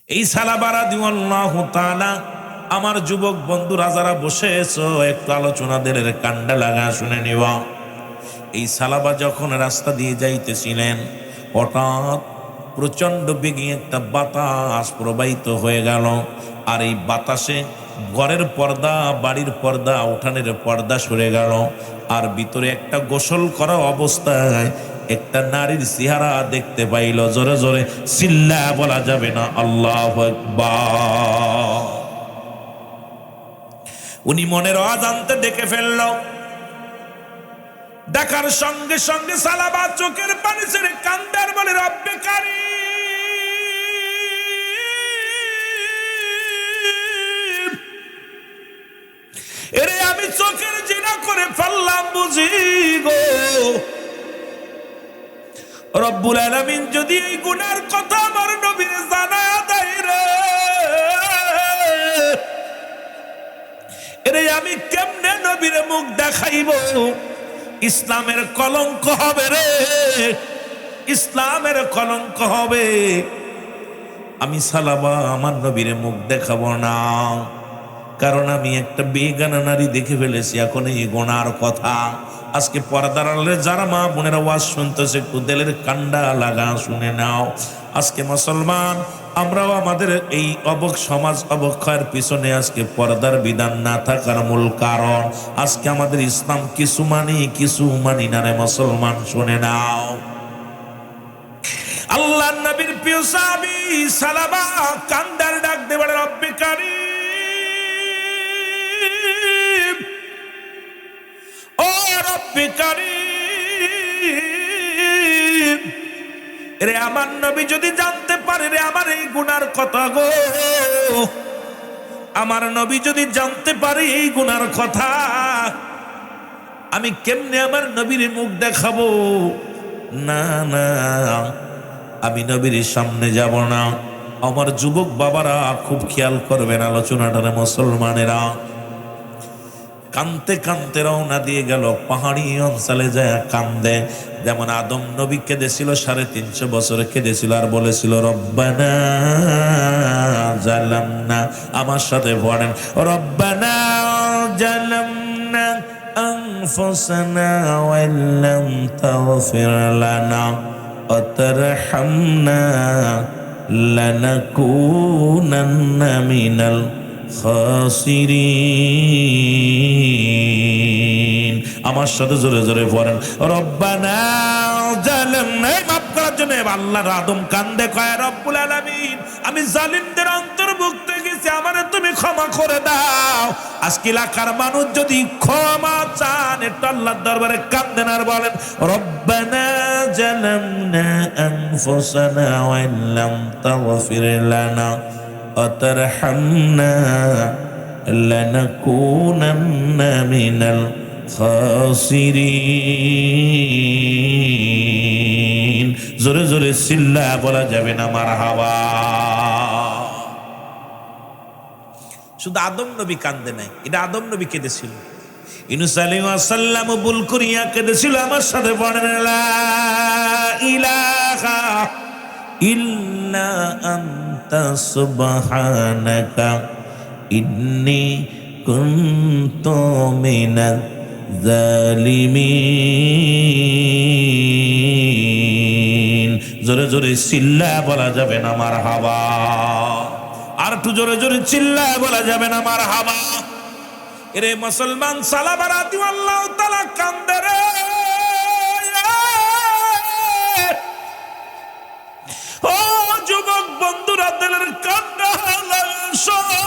এই সালাবা রাদিয়াল্লাহু তাআলা, আমার যুবক বন্ধুরা যারা বসে আছো একটু আলোচনাদের কান্ডা লাগা শুনে নিবা। এই সালাবা যখন রাস্তা দিয়ে যাইতেছিলেন, হঠাৎ প্রচন্ড বেগে একটা বাতাস প্রবাহিত হয়ে গেল। আর এই বাতাসে ঘরের পর্দা, বাড়ির পর্দা, উঠানের পর্দা সরে গেল। আর ভিতরে একটা গোসল করা অবস্থায় একটা নারীর চেহারা দেখতে পাইল। জোরে জোরে চিল্লা বলা যাবে না আল্লাহু আকবার। উনি মনের অজান্তে ডেকে ফেলল। দেখার সঙ্গে সঙ্গে সালাবা চোখের পানি ছেড়ে কান্দার বলে, রব্বে কারীম, এরে আমি চোখের জিনা করে ফেললাম বুঝি গো। রব্বুল আলামিন যদি এই গুনার কথা আমার নবীর জানায়া দেয় রে, এরে আমি কেমনে নবীর মুখ দেখাইব? ইসলামের কলঙ্ক হবে রে, ইসলামের কলঙ্ক হবে। আমি সালাবা আমার নবীর মুখ দেখাবো না, কারণ আমি একটা বেগানা নারী দেখে ফেলেছি। এখন এই গোনার কথা আজকে পর্দার আড়ালে যারা মা বোনেরা ওয়াজ শুনতেছে একটু দিলের কান্ডা লাগা শুনে নাও। আজকে মুসলমান আমরাও আমাদের এই সমাজ অবক্ষয়ের পিছনে আজকে পর্দার বিধান না থাকার মূল কারণ আজকে আমাদের ইসলাম কিছু মানি না রে মুসলমান, শুনে নাও। আল্লাহর নবীর প্রিয় সাহাবী সালাবা কান্দার ডাক দিয়ে বলে, রব্বে কারীম, ও রব্বে কারীম, রে আমার নবী যদি জানতে পারে রে আমার এই গুনার কথা গো, আমার নবী যদি জানতে পারে এই গুনার কথা, আমি কেমনে আমার নবীর মুখ দেখাবো? না না, আমি নবীর সামনে যাব না। আমার যুবক বাবারা খুব খেয়াল করবেন আলোচনাটারে মুসলমানেরা। কানতে কানতে রওনা দিয়ে গেল পাহাড়ি অঞ্চলে যায় কান্দে। যেমন আদম নবী কেঁদেছিল, 350 বছর কেঁদেছিল আর বলেছিল রব্বানা জালামনা, আমার সাথে পড়েন, রব্বানা জালামনা আনফুসানা ওয়া ইল্লাম তাগফির লানা ওয়া তারহামনা লানাকুনান্না মিনাল খাসিরিন। আমার সাথে জোরে জোরে পড়েন, রব্বানা জালামনা, মাফ করার জন্য আল্লাহর আদম কান্দে কয়, রব্বুল আলামিন আমি জালিমদের অন্তর্ভুক্ত গেছি, আমারে তুমি ক্ষমা করে দাও। আজকে এলাকার মানুষ যদি ক্ষমা চান একটু আল্লাহর দরবারে কান্দেন আর বলেন, রব্বানা জালামনা আনফুসানা ওয়া ইল্লাম তাগফির লানা ওয়া তারহামনা লানাকুনান্না মিনাল খাসিরিন। জোরে জোরে চিল্লা বলা যাবে না মারহাবা। শুধু আদম নবী কান্দে নাই, এটা আদম নবী কেঁদেছিল। ইউনূস আলাইহিস সালাম ভুল করিয়া কেঁদেছিল। আমার সাথে পড়েন, লা ইলাহা ইল্লা আনতা সুবহানাকা ইন্নী কুনতু মিনাজ জালিমিন। জোরে জোরে চিল্লা বলা যাবে না মারহাবা। আর একটু জোরে জোরে চিল্লা বলা যাবে না মারহাবা। এরে মুসলমান সালাবা রাদিয়াল্লাহু তাআলা কান্দে রে। ও যুবক বন্ধুরা, দিলের কান্না শোনে।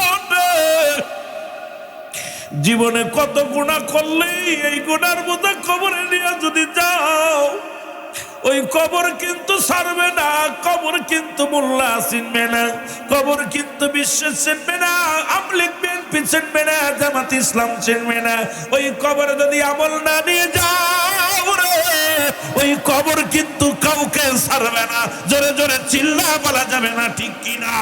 জীবনে কত গুনাহ করলে এই গুনার বোঝা কবরে নিয়ে যদি যাও, ওই কবর কিন্তু ছাড়বে না, কবর কিন্তু মোল্লা চিনবে না, কবর কিন্তু বিশ্বাস চিনবে না, আমলিক বিএনপি চিনবে না, জামাত ইসলাম চিনবে না। ওই কবরে যদি আমল না নিয়ে যাও রে, ওই কবর কিন্তু কাউকে ছাড়বে না। জোরে জোরে চিল্লা বলা যাবে না, ঠিক কিনা?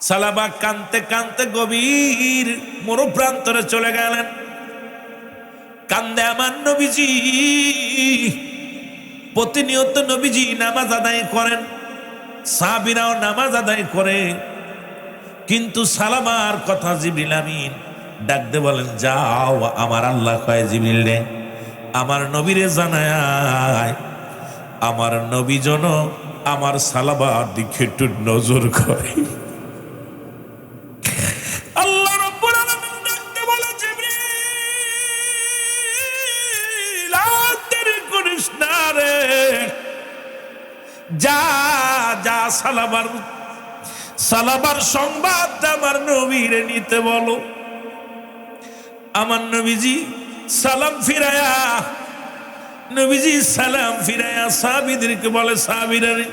সালাবা কানতে কানতে গভীর মরুপ্রান্তরে চলে গেলেন। কান্দে আমার নবীজি। প্রতিনিয়ত নবীজি নামাজ আদায় করেন, সাহাবীরাও নামাজ আদায় করে, কিন্তু সালামার কথা জিবরিল আমিন ডাক দে বলেন, যাও আমার আল্লাহ কয় জিবরিল রে, আমার নবীরে জানায় আমার নবী যেন আমার সালাবার দিকে একটু নজর করে। আল্লাহ রাব্বুল আলামিন ডাক দে বলে, জিবরিল আর দেরি করিস না রে, যা যা সালাবার সংবাদ আমার নবীরে নিতে বলো। আমার নবীজি সালাম ফিরায়া সাহাবীদেরকে বলে, সাহাবীরা রে,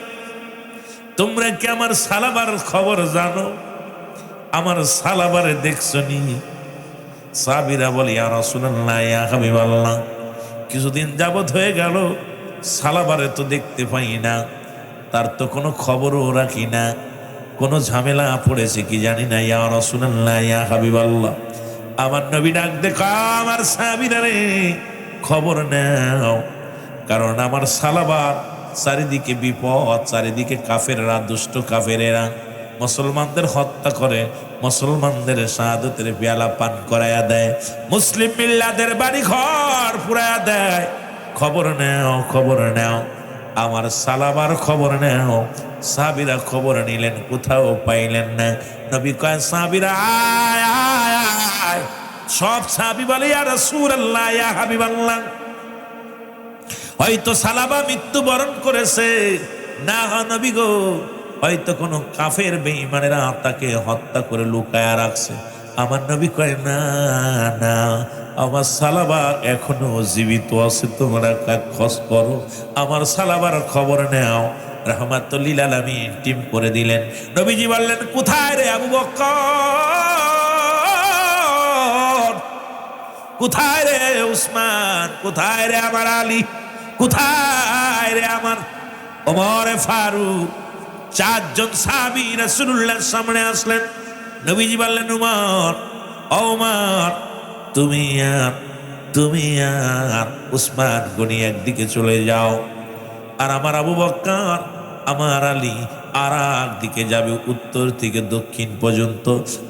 তোমরা কি আমার সালাবার খবর জানো? আমার সালাবারে দেখছো নি? সাহাবীরা বলে, ইয়া রাসূলুল্লাহ, ইয়া হাবিবাল্লাহ, কিছুদিন যাবত হয়ে গেল সালাবারে তো দেখতে পাই না, তার তো কোনো খবরও রাখি না, কোনো ঝামেলা পড়েছে কি জানি না। ইয়া রাসূলুল্লাহ, ইয়া হাবিবাল্লাহ, আমার নবী ডাক দেখা, আমার সাহাবীরা রে, খবর নাও, কারণ আমার সালাবার চারিদিকে বিপদ, চারিদিকে কাফেররা, দুষ্ট কাফেরেরা মুসলমানদের হত্যা করে, মুসলমানদের শাহাদাতের পেয়ালা পান করায়া দেয়, মুসলিম মিল্লাতের বাড়ি ঘর পুরায়া দেয়। খবর নাও, খবর নাও, আমার সালাবার খবর নাও। সাহাবীরা খবর নিলেন, কোথাও পাইলেন না। নবী কয়, সাহাবীরা আয় আয় আয়। সব সাহাবী বলে, ইয়া রাসূলুল্লাহ, ইয়া হাবিবাল্লাহ, হয়তো সালাবা মৃত্যুবরণ করেছে, না নবী গো, হয়তো কোনো কাফের বেঈমানেরা তাকে হত্যা করে লুকায়া রাখছে। আমার নবী কয়, না না, আমার সালাবা এখনো জীবিত আছে, তোমরা খোঁজ করো, আমার সালাবার খবর নাও। রাহমাতুল লিল আলামিন টিম করে দিলেন। নবীজি বললেন, কোথায় রে আবু বকর, কোথায় রে উসমান, কোথায় রে আমার আলী, কোথায় রে আমার ওমর ফারুক? চারজন সাহাবী রাসূলুল্লাহর সামনে আসলেন। নবীজি বললেন, উমর, ওমর, তুমি আর উসমান গনি একদিকে চলে যাও, আর আমার আবু বকর, আমার আলী আর দিকে যাবে, উত্তর থেকে দক্ষিণ পর্যন্ত,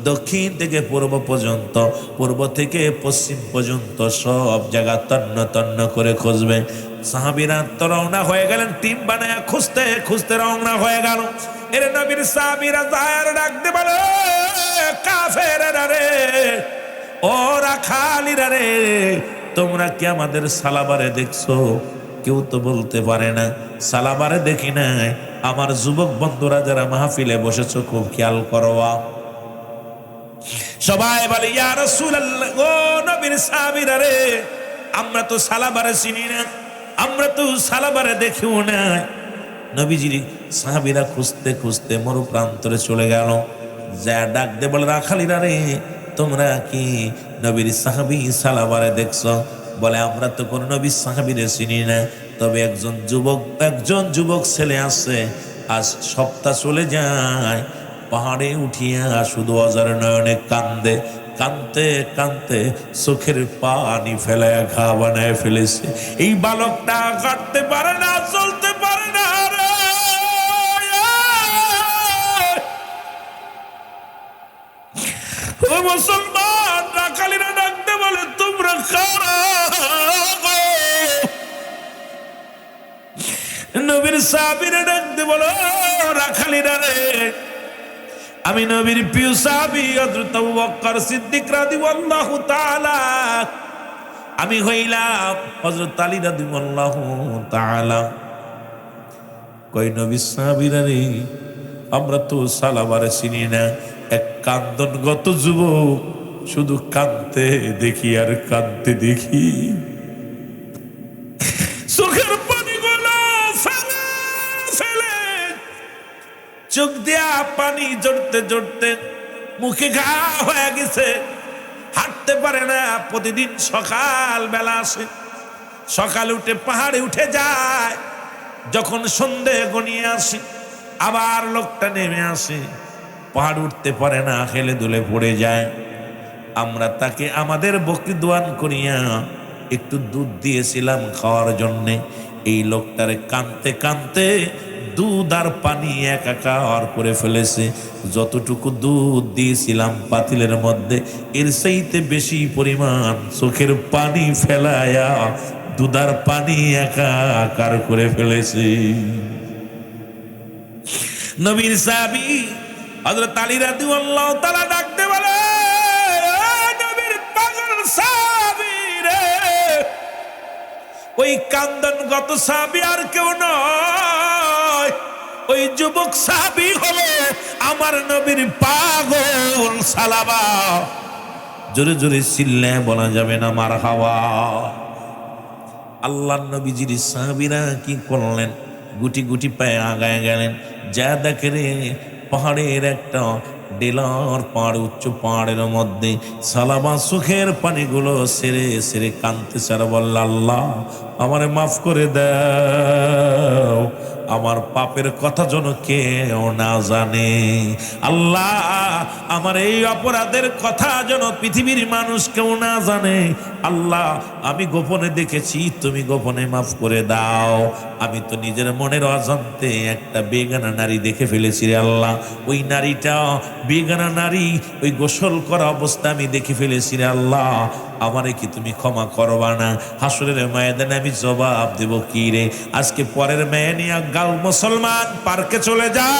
দক্ষিণ থেকে পূর্ব পর্যন্ত, পূর্ব থেকে পশ্চিম পর্যন্ত সব জায়গা তন্ন তন্ন করে খুঁজবে। সাহাবীরা তো রওনা হয়ে গেলেন, টিম বানায় খুঁজতে খুঁজতে রওনা হয়ে গেল। এর নবীর সাহাবীরা যার ডাকতে বলে, কাফেরেরা রে, ওরা খালিরা রে, তোমরা কি আমাদের সালাবারে দেখছো? কেউ তো বলতে পারে না সালাবারে দেখি নাই। আমার যুবক বন্ধুরা যারা মাহফিলে বসেছো, খুব খেয়াল করো। সবাই বলে, ইয়া রাসূলুল্লাহ, ও নবীর সাহাবীরা রে, আমরা তো সালাবারে চিনি না, আমরা তো সালাবারে দেখিও না। নবীজির সাহাবীরা খুঁজতে খুঁজতে মরু প্রান্তরে চলে গেল। যা ডাক দে বলে, রাখালিরা রে, তোমরা কি নবীর সাহাবী সালাবারে দেখছো? বলে, আমরা তো কোন নবীর সাহাবীরে চিনি না, তবে একজন যুবক ছেলে আছে, আজ সপ্তাহ চলে যায়, পাহাড়ে উঠিয়া শুধু অজার নয়নে কান্দে, কানতে কানতে চোখের পানি ফেলায় ঘা বানায় ফেলেছে। এই বালকটা কাটতে পারে না, চলতে পারে না রে। ও মুসলমান, রাখালিরা ডাকতে বলে, তোমরা কারা? নবীর সাহাবীরা ডাকতে বলো, রাখালিরা রে, আমি নবীর প্রিয় সাহাবী হযরত আবু বকর সিদ্দিক রাদিয়াল্লাহু তাআলা, আমি হইলাম হযরত আলী রাদিয়াল্লাহু তাআলা। কই নবীর সাহাবীরা রে, আমরা তো সালাবারে চিনি না। এক কান্দনগত যুবক, শুধু কাঁদতে দেখি আর কাঁদতে দেখি, চোখের পানিগুলো ফেলে ফেলে, চোখ দিয়া পানি জড়তে জড়তে মুখে ঘা হয়ে গেছে, হাঁটতে পারে না। প্রতিদিন সকাল বেলা আসে, সকালে উঠে পাহাড়ে উঠে যায়, যখন সন্ধে গনিয়ে আসে আবার লোকটা নেমে আসে, পাহাড় উঠতে পারে না, হেলে দুলে পড়ে যায়। আমরা তাকে আমাদের বকরি দোয়ান করিয়া একটু দুধ দিয়েছিলাম খাওয়ার জন্যে। এই লোকটারে কানতে কানতে দুধ আর পানি একাকার করে ফেলেছে। যতটুকু দুধ দিয়েছিলাম পাতিলের মধ্যে এর চাইতে বেশি পরিমাণ চোখের পানি ফেলায়া দুধ আর পানি একাকার করে ফেলেছে। নবীর সাহাবী হযরত আলী রাদিয়াল্লাহু তাআলা ডাকতে বলে, নবীর পাগল সাহাবী রে, ওই কান্দনগত সাহাবী আর কেউ নয়, ওই যুবক সাহাবী হলো আমার নবীর পাগল সালাবা। জোরে জোরে চিল্লায় বলা যাবে না মারহাবা। আল্লাহর নবীজির সাহাবীরা কি করলেন? গুটি গুটি পায়ে আগায় গেলেন। যা দেখে রে, পাহাড়ের একটা ডেলার পাহাড়, উচ্চ পাহাড়ের মধ্যে সালাবা চোখের পানিগুলো সেরে সেরে কাঁদতে চার বলল, আল্লাহ আমারে মাফ করে দাও, আমার পাপের কথা যেন কেউ না জানে। আল্লাহ আমার এই অপরাধের কথা যেন পৃথিবীর মানুষ কেউ না জানে। আল্লাহ আমি গোপনে দেখেছি, তুমি গোপনে মাফ করে দাও। আমি তো নিজের মনের অজান্তে একটা বেগানা নারী দেখে ফেলেছি রে আল্লাহ। ওই নারীটা বেগানা নারী, ওই গোসল করা অবস্থা আমি দেখে ফেলেছি রে আল্লাহ। আমারে কি তুমি ক্ষমা করবা না? হাসরের ময়দানে আমি জবাব দেব কি রে? আজকে পরের মেয়ে নিয়ে গাও মুসলমান পার্কে চলে যাও,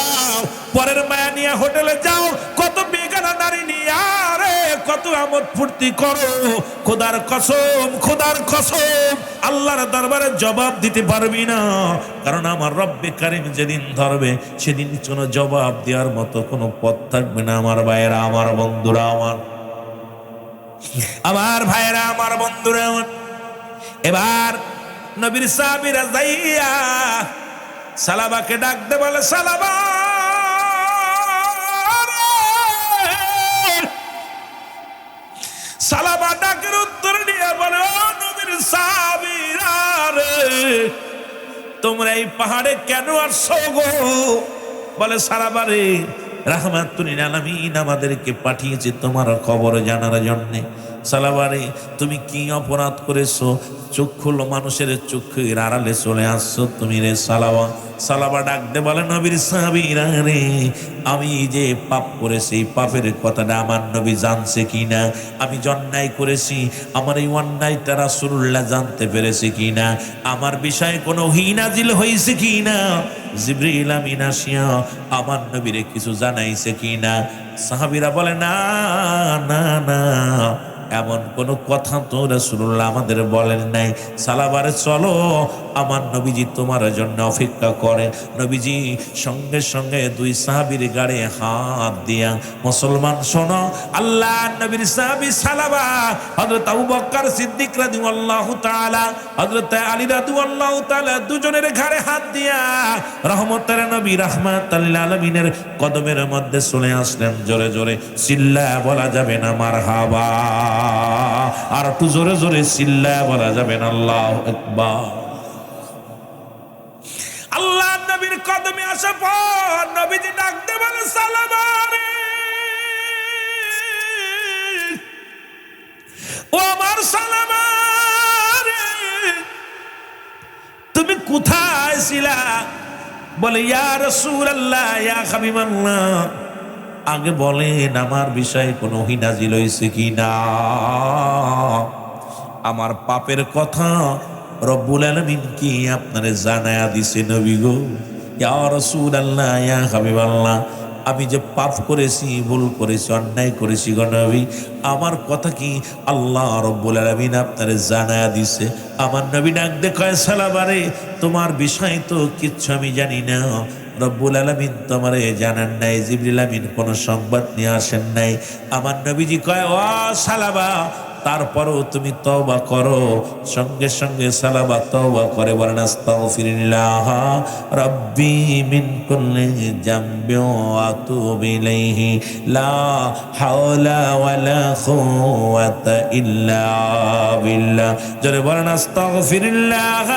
পরের মেয়ে নিয়ে হোটেলে যাও, কত বেগানা নারী নিয়ে আরে কত আমোদ ফুর্তি করো। খোদার কসম, খোদার কসম, আল্লাহর দরবারে জবাব দিতে পারবি না। কারণ আমার রব্বে কারিম যেদিন ধরবে সেদিন কোনো জবাব দেওয়ার মতো কোনো পথ থাকবে না। আমার ভাইয়েরা, আমার বন্ধুরা, আমার ভাইয়েরা, আমার বন্ধুরা, এবার নবীর সাহাবীরা যাইয়া সালাবাকে ডাকতে বলে, সালাবা সালাবা ডাকের উত্তর দিয়ে বলে, ও নবীর সাহাবীরা রে, তোমরা এই পাহাড়ে কেন আসছো গো? বলে, সালাবা রে, রাহমাতুল লিল আলামিন আমাদেরকে পাঠিয়েছে তোমার খবর জানার জন্যে। সালাবারে তুমি কি অপরাধ করেছো? চক্ষু মানুষের চক্ষুর আড়ালে চলে আসছো তুমি রে সালাবা। সালাবা ডাকতে বলে, নবীর সাহাবীরা রে, আমি যে পাপ করেছি পাপের কথাটা আমার নবী জানছে কিনা, আমি যে অন্যায় করেছি আমার এই অন্যায়টা রাসূলুল্লাহ জানতে পেরেছে কিনা, আমার বিষয়ে কোনো ওহী নাজিল হয়েছে কিনা, জিবরিল আমিন আসিয়া আমার নবীরে কিছু জানাইছে কিনা। সাহাবীরা বলে, না না না, এমন কোন কথা তো রাসূলুল্লাহ আমাদের বলেন নাই। সালাবারে চলো, আমার নবীজি তোমার জন্য অপেক্ষা করে। নবীজি সঙ্গে সঙ্গে দুই সাহাবীর গাড়ে হাত দিয়া, মুসলমান শোনো, আল্লাহ নবীর সাহাবী সালাবা হযরত আবু বকর সিদ্দিক রাদিয়াল্লাহু তাআলা, হযরত আলী রাদিয়াল্লাহু তাআলা দুজনের ঘাড়ে হাত দিয়া রহমতের নবী রাহমাতুল লিল আলামিনের কদমের মধ্যে চলে আসলেন। জোরে জোরে চিল্লায়া বলা যাবে না মারহাবা? আর একটু জোরে জোরে চিল্লায়া বলা যাবে না আল্লাহু আকবার? আল্লাহ নবীর কদমে আসা পর নবীজি ডাকতে বলে, সালামা রে, ও আমার সালামা রে, তুমি কোথায় ছিলা? বলে, ইয়া রাসূলুল্লাহ, ইয়া হাবিবাল্লাহ, আগে বলেন আমার বিষয়ে কোনো ওহী নাজিল হয়েছে কিনা, আমার পাপের কথা রব্বুল আলামিন কি আপনারে জানায়া দিছে নবী গো? ইয়া রাসূলুল্লাহ, ইয়া হাবিবাল্লাহ, আমি যে পাপ করেছি, ভুল করেছি, অন্যায় করেছি গো নবী, আমার কথা কি আল্লাহ রব্বুল আলামিন আপনারে জানায়া দিছে? আমার নবী ডাক দেখে, সালাবারে, তোমার বিষয় তো কিচ্ছু আমি জানি না, রব্বুল আলামিন তোমারে জানান নাই, জিবরিল আমিন কোনো সংবাদ নিয়ে আসেন নাই। আমার নবীজি কয়, ও সালাবা, তারপরও তুমি তওবা করো। সঙ্গে সঙ্গে সালাবা তওবা করে বলেন, আস্তাগফিরুল্লাহ রাব্বি মিন কুল্লি যামবি ওয়া আতুবু ইলাইহি লা হাওলা ওয়ালা কুওয়াতা ইল্লা বিল্লাহ। জোরে বলেন, আস্তাগফিরুল্লাহ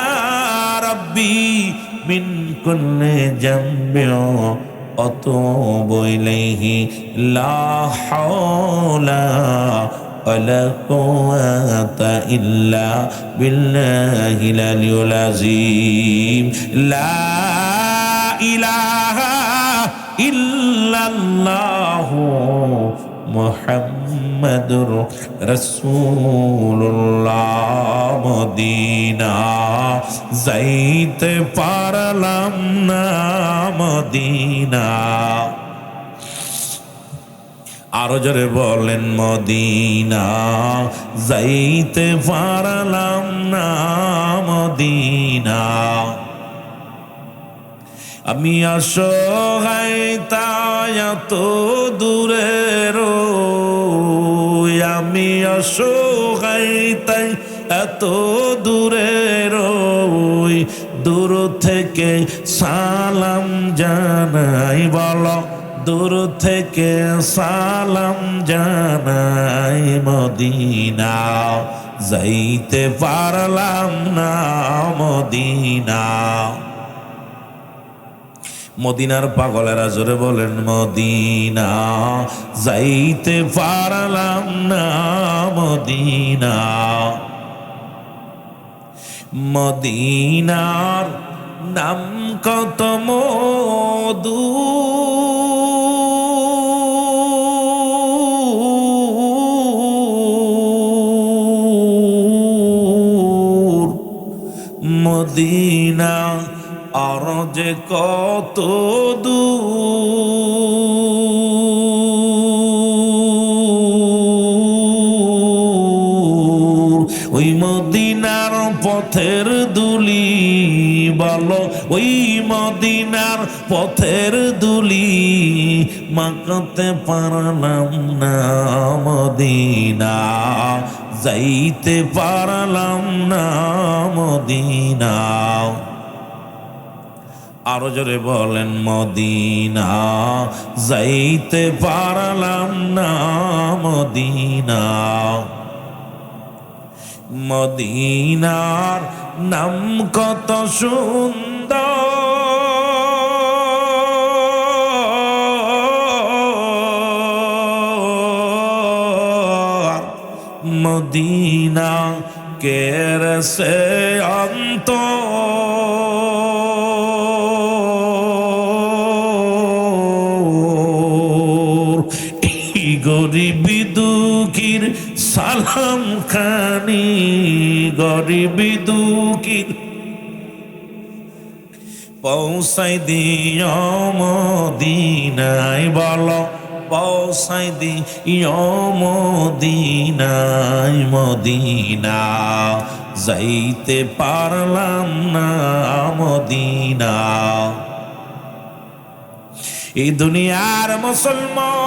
রাব্বি মিন কুল্লি যামবি ওয়া আতুবু ইলাইহি লা হাওলা ولا قوة إلا بالله العلي العظيم لا ইলাহা ইল্লাল্লাহু মুহাম্মাদুর রাসূলুল্লাহ। মদিনা যাইতে পারলাম না, মদিনা। আরো জোরে বলেন, মদিনা যাইতে পারলাম না, মদিনা। আমি অসহায় তাই এত দূরে রই, আমি অসহায় তাই এত দূরে রই, দূর থেকে সালাম জানাই, বলো দূর থেকে সালাম জানাই। মদিনা যাইতে পারলাম না, মদিনা। মদিনার পাগলেরা জোরে বলেন, মদিনা যাইতে পারলাম না, মদিনা। মদিনার নাম কত মধু, মদিনা আর যে কত দূর, ওই মদিনার পথের দুলি, বলো ওই মদিনার পথের দুলি মাখাতে পারলাম না, মদিনা যাইতে পারলাম না, মদিনা। আরো জোরে বলেন, মদিনা যাইতে পারলাম না, মদিনা। মদিনার নাম কত সুন্দর, মদিনা কেরসে অন্তর, এই গরিবি দুঃখীর সালাম খানি, গরিবি দুঃখীর পৌঁছাই দিও মদিনায়, বলো পৌঁছাই দিও মদিনায়। মদিনা যাইতে পারলাম না, মদিনা। এই দুনিয়ার মুসলমান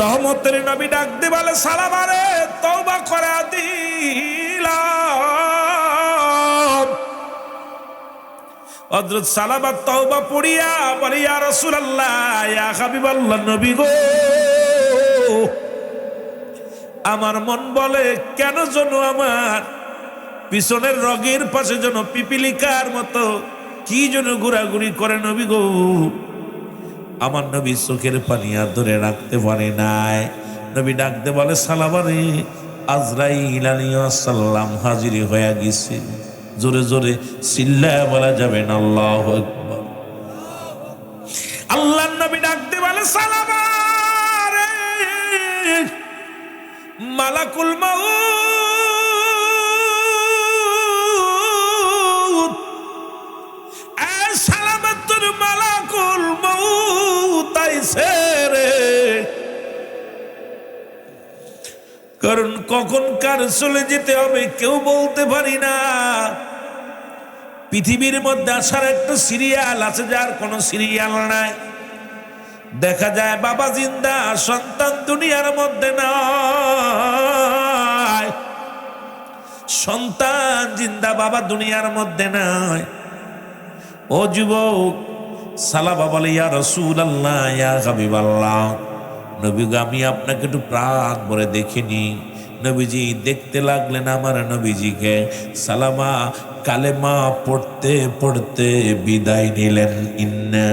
রহমতের নবী ডাক দি বলে, সালামারে তওবা করে দিলাম। হযরত সালামা তওবা পড়িয়া বলে, ইয়া রাসূলুল্লাহ, ইয়া হাবিবাল্লাহ, নবী গো, আমার মন বলে কেন যেন আমার পিছনের রগের পাশে যেন পিপিলিকার মতো কি যেন ঘোরাঘুরি করে, নবী গো। আমার নবী চোখের পানি আর ধরে রাখতে পারে নাই। নবী ডাকতে বলে, সালামারে আজরাইল আলাইহিস সালাম হাজির হয়ে গেছে। জোরে জোরে চিল্লায় বলা যাবে না, আল্লাহু আকবার। আল্লাহর নবী ডাকতে বলে, সালামারে মালাকুল মাউত, সালামাতুর মালাকুল মাউত আইছে রে। কারণ কখন কার চলে যেতে হবে কেউ বলতে পারি না। পৃথিবীর মধ্যে আসার একটা সিরিয়াল আছে, যার কোনো সিরিয়াল নাই। দেখা যায় বাবা জিন্দা, সন্তান দুনিয়ার মধ্যে নাই। সন্তান জিন্দা, বাবা দুনিয়ার মধ্যে নাই। ও যুবক, সালাবা বলে, ইয়া রাসূলুল্লাহ, ইয়া হাবিবাল্লাহ, নবী গো, আমি আপনাকে একটু প্রাণ ভরে দেখিনি। নবীজি দেখতে লাগলেন আমার নবীজিকে। সালামা কালেমা পড়তে পড়তে বিদায় নিলেন। ইন্না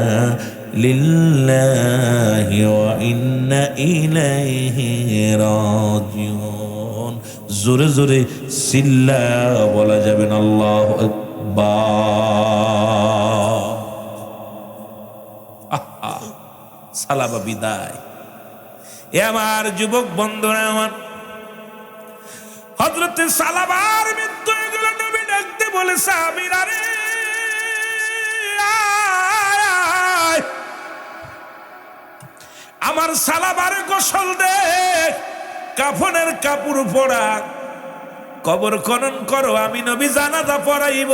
লিল্লাহি ওয়া ইন্না ইলাইহি রাজিউন। জোরে জোরে চিল্লা বলা যাবে না আল্লাহু আকবার। আহা, সালাবা বিদায়। এ আমার যুবক বন্ধুরা, আমার হযরতে সালাবার মৃত্যু হয়ে গেল। নবী ডাকতে বলে, সাহাবীরা রে, আমার সালাবার গোসল দে, কাফনের কাপড় পরা, কবর খনন করো, আমি নবী জানাজা পড়াইব।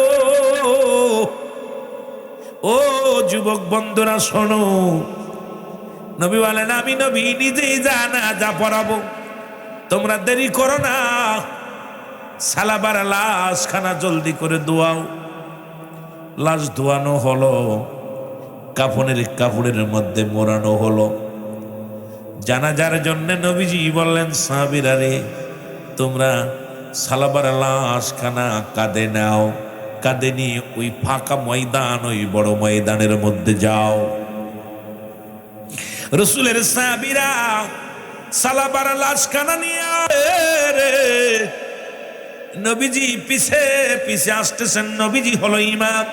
ও যুবক বন্ধুরা শোনো, নবী বলেন, আমি নবী নিজেই জানাজা পড়াবো, তোমরা দেরি করো না, সালাবার লাশ খানা জলদি করে ধোয়াও। লাশ ধোয়ানো হলো, কাফনের কাপড়ের মধ্যে মোড়ানো হলো। জানাজার জন্য নবীজি বললেন, সাহাবীরা রে, তোমরা সালাবার লাশ খানা কাঁধে নাও, কাঁধে নিয়ে ওই ফাঁকা ময়দান, ওই বড় ময়দানের মধ্যে যাও। রসুলের সাহাবীরা সালাবার লাশ খানা নিয়ে নবীজি পিছে পিছে আসতেছেন। নবীজি হলো ইমাম,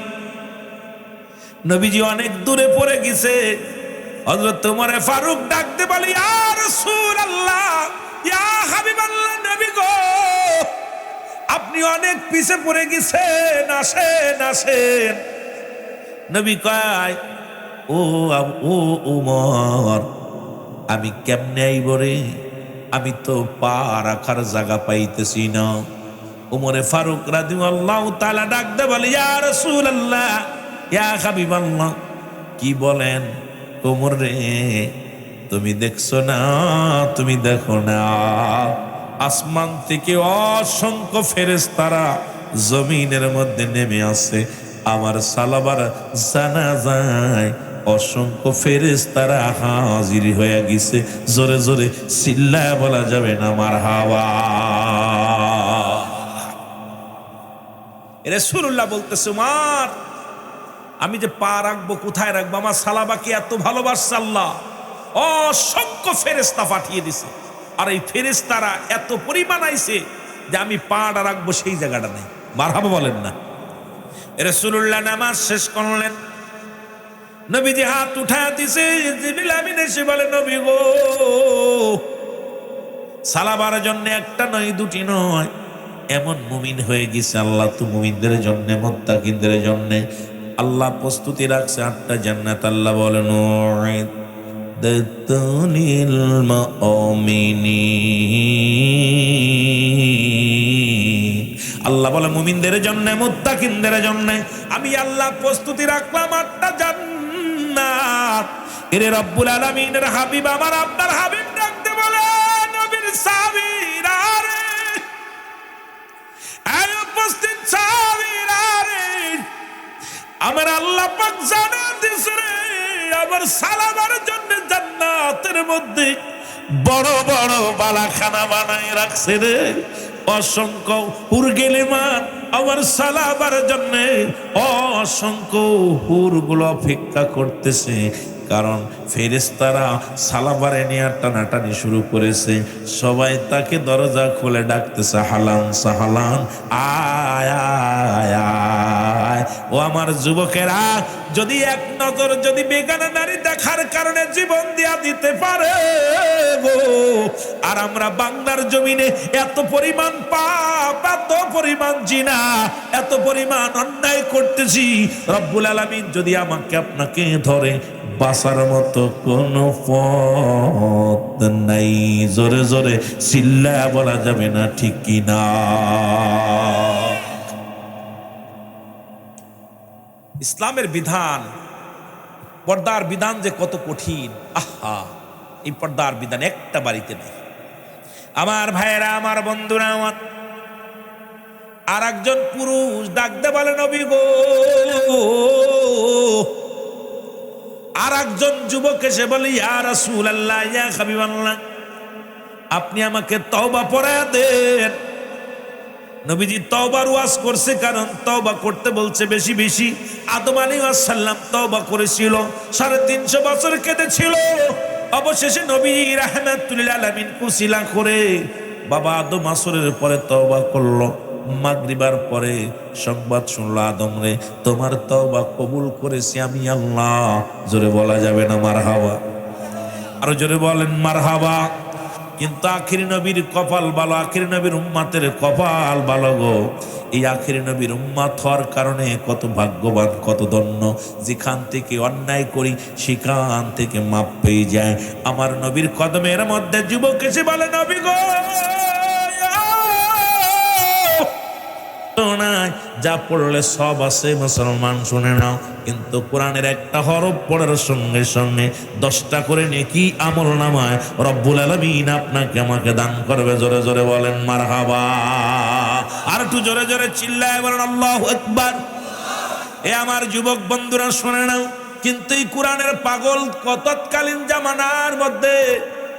নবীজি অনেক দূরে পড়ে গেছে। হযরত ওমর ফারুক ডাকতে বলে, ইয়া রাসূলুল্লাহ, ইয়া হাবিবাল্লাহ, নবী গো, আপনি অনেক পিছে পড়ে গেছেন, আসেন আসেন। নবী কয়, ও ওমর, আমি কেমনে আইব রে, আমি তো পা রাখার জায়গা পাইতেছি না। ওমরে ফারুক রাদিয়াল্লাহু তাআলা ডাকতে বলে, ইয়া রাসূলুল্লাহ, ইয়া হাবিবাল্লাহ, কি বলেন ওমর রে, তুমি দেখছো না, তুমি দেখো না, আসমান থেকে অসংখ্য ফেরেশতারা জমিনের মধ্যে নেমে আসে, আমার সালাবার জানাজায় অসংখ্য ফেরেশতারা হাজির হয়ে গেছে। জোরে জোরে চিল্লায় বলা যাবে না মারহাবা। রাসূলুল্লাহ বলতেছে, উমর, আমি যে পা রাখবো, কোথায় রাখবো, আমার সালাবাকে এত ভালোবাসছে আল্লাহ, অসংখ্য ফেরেশতা পাঠিয়ে দিছে, আর এই ফেরেশতারা এত পরিমাণ আইছে যে আমি পাটা রাখবো সেই জায়গাটা নেই। মারহাবা বলেন না। রাসূলুল্লাহ নামাজ শেষ করলেন, নবীজি হাত উঠায় দিছে। জিবরিল আমিন এসে বলে, নবী গো, সালাবার জন্য একটা নয়, দুটি নয়, এমন মুমিন হয়ে গেছে, আল্লাহ তো মুমিনদের জন্য, মুত্তাকিনদের জন্য আল্লাহ প্রস্তুতি রাখছে 8টা জান্নাত। আল্লাহ বলেন, উইদ্দাতুল মুমিনিন, আল্লাহ বলে মুমিনদের জন্য, মুত্তাকিনদের জন্য আমি আল্লাহ প্রস্তুতি রাখলাম 8টা জান্নাত। এরে রব্বুল আলামিনের হাবিব, আমার আপনার হাবিব ডাকতে বলে, নবীর সাহাবীরা রে, এই উপস্থিত সাহাবীরা রে, আমার আল্লাহ পাক জানা দিছে রে, আমার সালাবার জন্য জান্নাতের মধ্যে বড় বড় বালাখানা বানায় রাখছে রে, অসংখ্য হুরগেলিমান আমার সালাবার জন্য অসংখ্য হুরগুলো অপেক্ষা করতেছে। কারণ ফেরেশতারা সালাবারে নিয়ে টানাটানি শুরু করেছে, সবাই তাকে দরজা খুলে ডাকতেছে, হালান সাহালান, আয় আয় আয়। ও আমার যুবকেরা, যদি এক নজর যদি বেগানা নারী দেখার কারণে জীবন দিয়া দিতে পারে গো, আর আমরা বাংলার জমিনে এত পরিমাণ পাপ, এত পরিমাণ জিনা, এত পরিমাণ অন্যায় করতেছি, রব্বুল আলামিন যদি আমাকে আপনাকে ধরে, বাঁচার মতো কোনো পথ নাই। জোরে জোরে চিল্লায়া বলা যাবে না ঠিক কিনা? ইসলামের বিধান, পর্দার বিধান যে কত কঠিন, আহা, এই পর্দার বিধান একটা বাড়িতে নেই। আমার ভাইয়েরা, আমার বন্ধুরা, আমার আর একজন পুরুষ ডাকতে বলে, নবী গো, আর একজন যুবক এসে বলে, ইয়া রাসূলুল্লাহ, ইয়া হাবিবাল্লাহ, আপনি আমাকে তওবা পড়ায়া দেন। নবীজি তওবার ওয়াজ করছে, কারণ তওবা করতে বলছে বেশি বেশি। আদম আলাইহিস সালাম তওবা করেছিল, 350 বছর কেঁদেছিল। অবশেষে নবী রাহমাতুল লিল আলামিন কুশিলা করে বাবা আদম আসরের পরে তওবা করলো, মাগরিবার পরে সংবাদ শুনলো, আদম রে তোমার তওবা কবুল করেছি আমি আল্লাহ। জোরে বলা যাবে না মারহাবা? আরো জোরে বলেন মারহাবা। কিন্তু আখিরি নবীর কপাল ভালো, আখিরি নবীর উম্মাতের কপাল ভালো গো। এই আখিরি নবীর উম্মাত হওয়ার কারণে কত ভাগ্যবান, কত ধন্য। যেখান থেকে অন্যায় করি সেখান থেকে মাপ পেয়ে যায়। আমার নবীর কদমের মধ্যে যুবক এসে বলে, নবী গো যা পড়লে সব আছে মুসলমান শুনে নাও, কিন্তু কোরআনের একটা হরফ পড়ার সঙ্গে সঙ্গে 10টা করে নেকি আমল নামায় রব্বুল আলামিন আপনাকে আমাকে দান করবে। জোরে জোরে বলেন মারহাবা। আর একটু জোরে জোরে চিল্লায় বলেন আল্লাহু আকবার। এ আমার যুবক বন্ধুরা শুনে নাও, কিন্তু এই কোরআনের পাগল তৎকালীন জামানার মধ্যে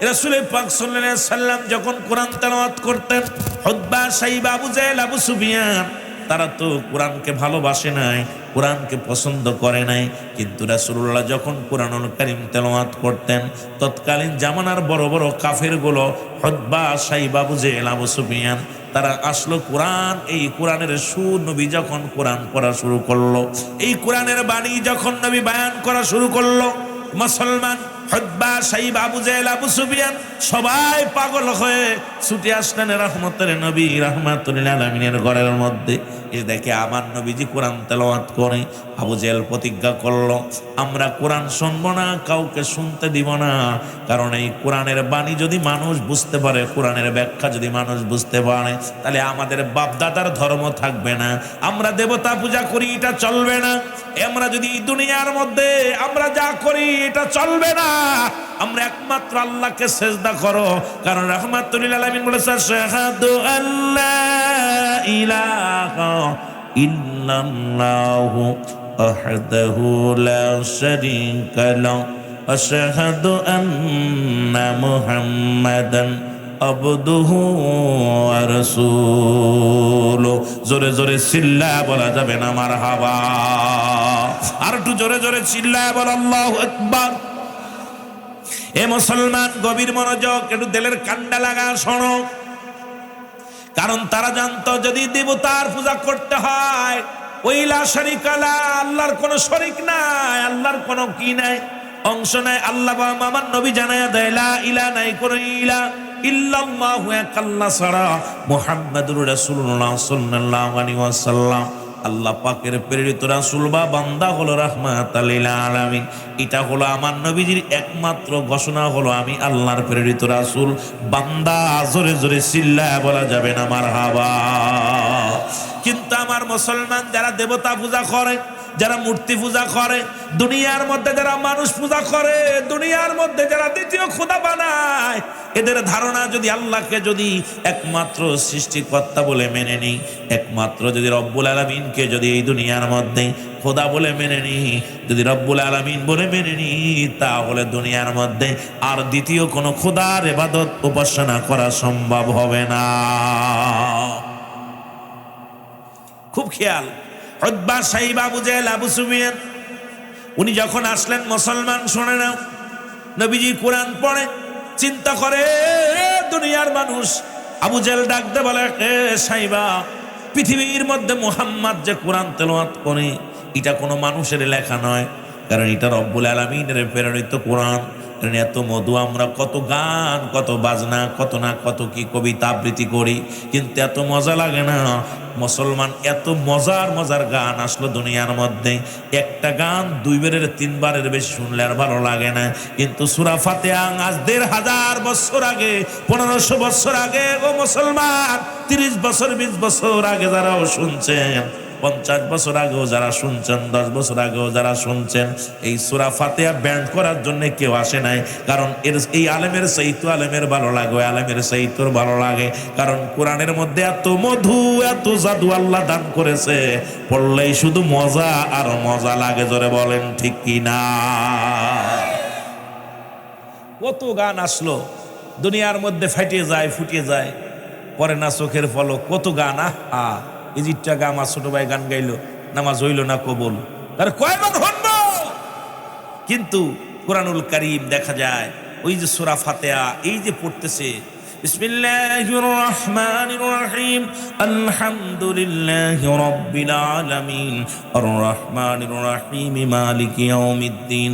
রাসূল পাক সাল্লাল্লাহু আলাইহি সাল্লাম যখন কোরআন তেলাওয়াত করতেন, উতবা, শাইবা, আবু জাহেল, আবু সুফিয়ান তারা তো কোরআনকে ভালোবাসে নাই, কোরআনকে পছন্দ করে নাই। কিন্তু রাসূলুল্লাহ যখন কোরআনুল কারীম তেলাওয়াত করতেন, তৎকালীন জামানার বড় বড় কাফেরগুলো উতবা, শাইবা, আবু জাহেল, আবু সুফিয়ান তারা আসলো কোরআন, এই কোরআনের সুর নবী যখন কোরআন পড়া শুরু করলো, এই কোরআনের বাণী যখন নবী বয়ান করা শুরু করলো, মুসলমান উতবা, শাইবা, আবু জাহেল, আবু সুফিয়ান সবাই পাগল হয়ে ছুটে আসলেন রহমতের নবী রাহমাতুল লিল আলামিনের ঘরের মধ্যে। এ দেখে আমার নবীজি কোরআন তেলাওয়াত করে। আবু জাহেল প্রতিজ্ঞা করলো, আমরা কোরআন শুনবো না, কাউকে শুনতে দিব না। কারণ এই কোরআনের বাণী যদি মানুষ বুঝতে পারে, কোরআনের ব্যাখ্যা যদি মানুষ বুঝতে পারে, তাহলে আমাদের বাপদাদার ধর্ম থাকবে না। আমরা দেবতা পূজা করি, এটা চলবে না। আমরা যদি দুনিয়ার মধ্যে আমরা যা করি এটা চলবে না। আমরা একমাত্র আল্লাহকে সেজদা করো। কারণ রাহমাতুল লিল আলামিন বলেছে, শাহাদু আল্লা ইলাহা ইল্লাল্লাহু ওয়াহদাহু লা শারীকা লাহু ওয়া শাহাদু আন্না মুহাম্মাদান আবদুহু ওয়া রাসূলুহু। জোরে জোরে চিল্লায়া বলা যাবে না মারহাবা? আর একটু জোরে জোরে চিল্লায়া বল আল্লাহু আকবার। এ মুসলমান গভীর মনোযোগ, একটু দিলের কান্ডা লাগা শোনো। কারণ তারা জানতো যদি দেবতার পূজা করতে হয়, ওই লা শারীকা লাহু, আল্লাহর কোনো শরীক নাই, আল্লাহর কোনো কি নাই, অংশ নাই। আল্লাহ আমার নবী জানায়া দেয়, লা ইলাহা নাই কোনো ইলাহ ইল্লাল্লাহু, এক আল্লাহ ছাড়া, মুহাম্মাদুর রাসূলুল্লাহ সাল্লাল্লাহু আলাইহি ওয়াসাল্লাম আল্লাহ পাকের প্রেরিত রাসূল বা বান্দা হলো রাহমাতাল লিল আলামিন। এটা হলো আমার নবীজির একমাত্র ঘোষণা, হলো আমি আল্লাহর প্রেরিত রাসূল বান্দা। জোরে জোরে চিল্লায়া বলা যাবে না মারহাবা? কিন্তু আমার মুসলমান যারা দেবতা পূজা করে, যারা মূর্তি পূজা করে, দুনিয়ার মধ্যে যারা মানুষ পূজা করে, দুনিয়ার মধ্যে যারা দ্বিতীয় খোদা বানায়, এদের ধারণা যদি আল্লাহকে যদি একমাত্র সৃষ্টিকর্তা বলে মেনে নিই, একমাত্র যদি রব্বুল আলামিনকে যদি এই দুনিয়ার মধ্যে খোদা বলে মেনে নিই, যদি রব্বুল আলামিন বলে মেনে নিই, তাহলে দুনিয়ার মধ্যে আর দ্বিতীয় কোনো খোদার ইবাদত উপাসনা করা সম্ভব হবে না। খুব খেয়াল। উতবা, শাইবা, আবু জাহেল, আবু সুফিয়ান উনি যখন আসলেন, মুসলমান শুনে নাও, নবীজি কোরআন পড়ে, চিন্তা করে দুনিয়ার মানুষ। আবু জাহেল ডাকতে বলে, এ শাইবা, পৃথিবীর মধ্যে মুহাম্মদ যে কোরআন তেলাওয়াত করে, এটা কোনো মানুষের লেখা নয়, কারণ এটা রব্বুল আলামিনের প্রেরিত কোরআন। এত মধু, আমরা কত গান, কত বাজনা, কত না কত কি কবিতা আবৃত্তি করি, কিন্তু এত মজা লাগে না। মুসলমান এত মজার মজার গান আসলো দুনিয়ার মধ্যে, একটা গান 2 বারের 3 বারের বেশি শুনলে আর ভালো লাগে না। কিন্তু সূরা ফাতিহা আজ 1500 বছর আগে, 1500 বছর আগে ও মুসলমান, 30 বছর 20 বছর আগে যারাও শুনছেন, 50 বছর আগেও যারা শুনছেন, 10 বছর আগেও যারা শুনছেন, এই সূরা ফাতিহা ব্যান্ড করার জন্য কেউ আসে নাই। কারণ এই আলেমের চাইতো আলেমের ভালো লাগে, ওই আলেমের চাইতোর ভালো লাগে। কারণ কোরআনের মধ্যে এত মধু, এত জাদু আল্লাহ দান করেছে, পড়লেই শুধু মজা আর মজা লাগে। জোরে বলেন ঠিক কি না? কত গান আসলো দুনিয়ার মধ্যে, ফাটিয়ে যায়, ফুটিয়ে যায়, পরে না চোখের পলক। কত গান, আহা, ইজিটটা গা, আমার ছোট ভাই গান গাইলো, নামাজ হইল না কবুল, তার কয়বার হইল। কিন্তু কোরআনুল কারীম দেখা যায়, ওই যে সূরা ফাতিহা এই যে পড়তেছে, বিসমিল্লাহির রহমানির রহিম আলহামদুলিল্লাহি রাব্বিল আলামিন আর রহমানির রহিম মালিকি ইয়াউমিদ্দিন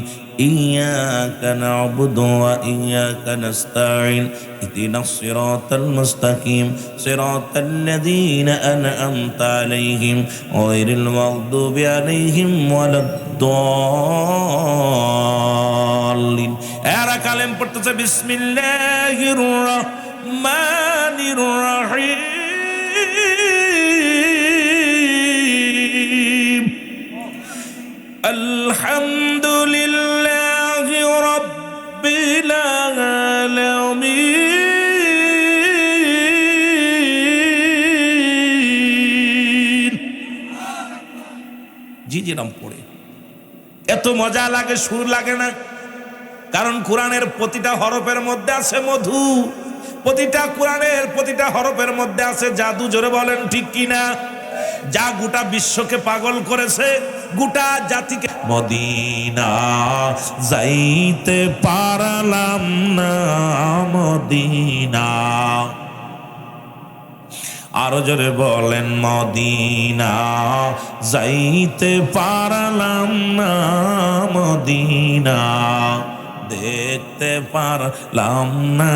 إياك نعبد وإياك نستعين اهدنا الصراط المستقيم صراط الذين أنعمت عليهم غير المغضوب عليهم ولا الضالين এরা কালেম পড়তেছে বিসমিল্লাহির রহমানির রহিম আলহামদুলিল্লাহি রাব্বিল আলামিন। জি নাম পড়ে এত মজা লাগে, সুর লাগে না? কারণ কোরআনের প্রতিটা হরফের মধ্যে আছে মধু, প্রতিটা কোরআনের প্রতিটা হরফের মধ্যে আছে জাদু। জোরে বলেন ঠিক কিনা? যা গোটা বিশ্বকে পাগল করেছে, গোটা জাতিকে। মদিনা যাইতে পারলাম না, মদিনা। আরো জোরে বলেন, মদিনা যাইতে পারলাম না, মদিনা দেখতে পারলাম না।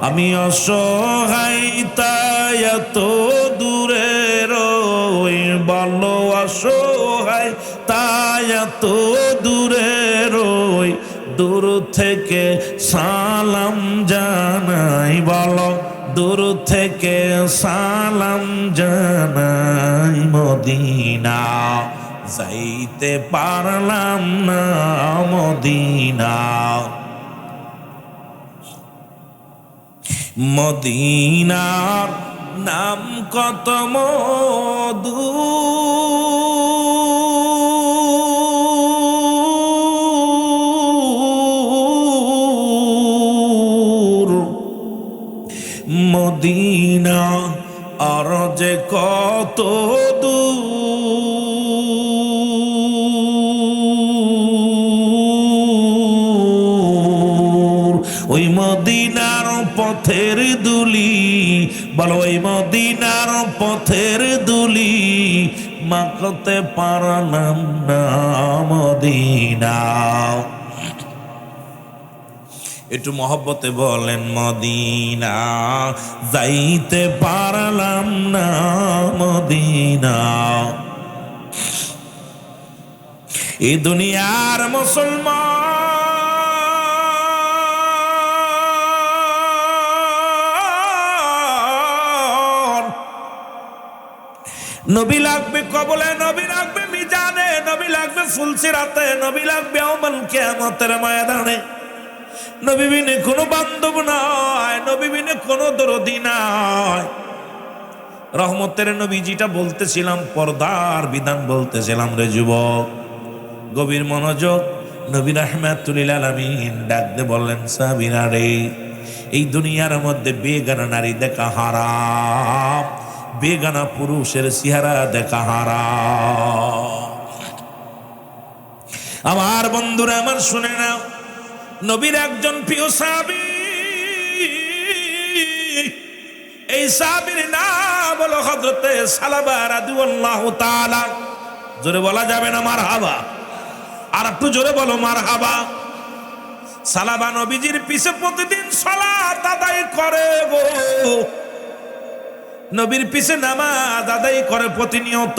আমি অসহায় তাই এত দূরে রই, বলো অসহায় তাই এত দূরে রই, দূর থেকে সালাম জানাই, বলো দূর থেকে সালাম জানাই। মদিনা যাইতে পারলাম না, মদিনা। মদিনার নাম কত মধু, মদিনা আর যে কত দূর। ওই মদিনার পথের দুলি, বলো ওই মদিনার পথের দুলি মাখতে পারলাম না, মদিনা। একটু মহব্বতে বলেন, মদিনা যাইতে পারলাম না, মদিনা। এই দুনিয়ার মুসলমান নবী লাগবে কবলে, নবী লাগবে মিজানে, নবী লাগবে ফুলসিরাতে, নবী লাগবে ইয়াউমুল কিয়ামতের ময়দানে। নবী বিনে কোনো বান্ধব নয়, নবী বিনে কোনো দরদি নাই। রহমতের নবী যেটা বলতেছিলাম, পর্দার বিধান বলতেছিলাম রে যুবক, গভীর মনোযোগ। নবী রাহমাতুল লিল আলামিন ডাকতে বললেন, সাহাবীরা রে, এই দুনিয়ার মধ্যে বেগানা নারী দেখা হারাম, বেগানা পুরুষের চেহারা দেখা হারাম। আমার বন্ধুরা আমার শুনে নাও, নবীর একজন প্রিয় সাহাবী, এই সাহাবীর নাম হলো হযরতে সালাবা রাদিয়াল্লাহু তাআলা। জোরে বলা যাবে না মারহাবা? আর একটু জোরে বলো মারহাবা। সালাবা নবীজির পিছে প্রতিদিন সালাত আদায় করে গো, নবীর পিছে নামাজ আদায় করে প্রতিনিয়ত।